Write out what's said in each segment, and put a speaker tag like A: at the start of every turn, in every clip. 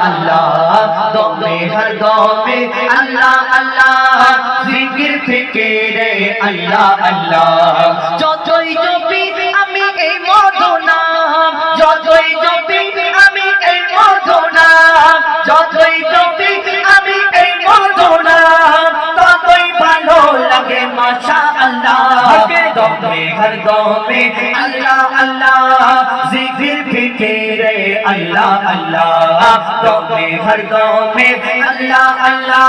A: अल्लाह दमे हर दमे अल्लाह अल्लाह जिकिर फिकिरे अल्लाह अल्लाह যতই জপি আমি এই মধু নাম যতই জপি আমি এই মধু নাম যতই জপি আমি এই মধু নাম ততই ভালো লাগে মাশাআল্লাহ দমে হর দমে আল্লাহ আল্লাহ জিকির ফিকিরে আল্লাহ আল্লাহ দমে হর দমে আল্লাহ আল্লাহ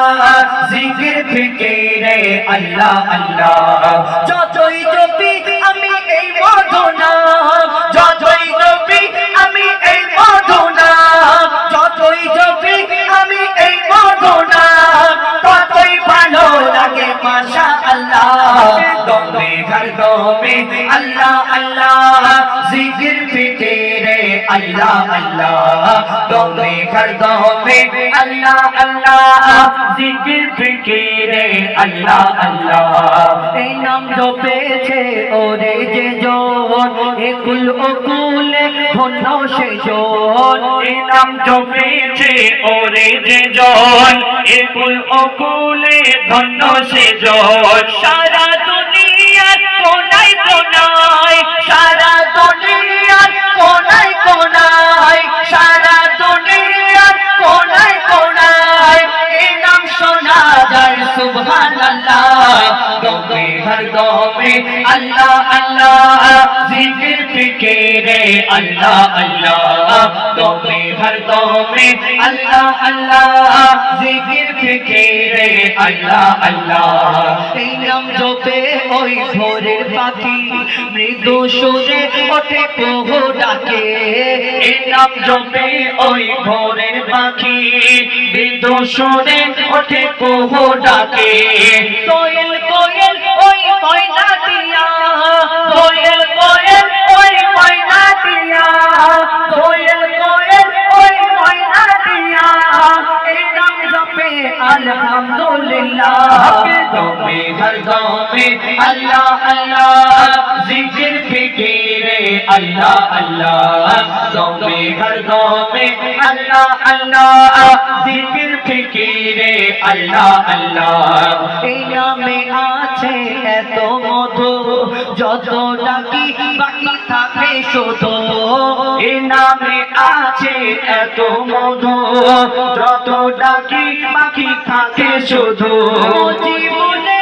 A: জিকির ফিকিরে আল্লাহ আল্লাহ যতই জপি আমি এই মধু নাম যতই জপি আমি এই মধু নাম যতই জপি আমি এই মধু নাম ততই ভালো লাগে মাশাআল্লাহ দমে হর দমে আল্লাহ আল্লাহ জিকির ফিকিরে আল্লাহ আল্লাহ দমে হর দমে আল্লাহ আল্লাহ জিকির ফিকিরে আল্লাহ আল্লাহ এই নাম জপেছে ওরে যে জন একুল ওকুলে ধন্য সে জন এই নাম জপেছে ওরে যে জন একুল ওকুলে ধন্য সে জন সারা দুনিয়ার কোনায় কোনায় সারা দুনিয়ার কোনায় কোনায় সারা দুনিয়ার কোনায় কোনায় এই নাম শোনা যায় সুবহানাল্লাহ দমে হর দমে আল্লাহ আল্লাহ জিকির ফিকিরে আল্লাহ আল্লাহ দমে হর দমে আল্লাহ আল্লাহ জিকির ফিকিরে আল্লাহ আল্লাহ এই নাম জপে ওই ভোরের পাখি মৃদু সুরে ওঠে প্রভু ডাকে এই নাম জপে ওই ভোরের পাখি মৃদু সুরে ওঠে প্রভু ডাকে কোয়েল কোয়েল ওই ময়না দিয়া কোয়েল কোয়েল ওই ময়না দিয়া কোয়েল কোয়েল ওই ময়না দিয়া এই নাম জপে আলহামদুলিল্লাহ দমে হর দমে আল্লাহ আল্লাহ জিকির ফিকিরে আল্লাহ আল্লাহ দমে হর দমে আল্লাহ আল্লাহ জিকির ফিকিরে আল্লাহ আল্লাহ এই নামে আছে এত মধু যত ডাকি বাকি থাকে শুধু এই নামে আছে এত মধু যত ডাকি বাকি থাকে শুধু জীবনে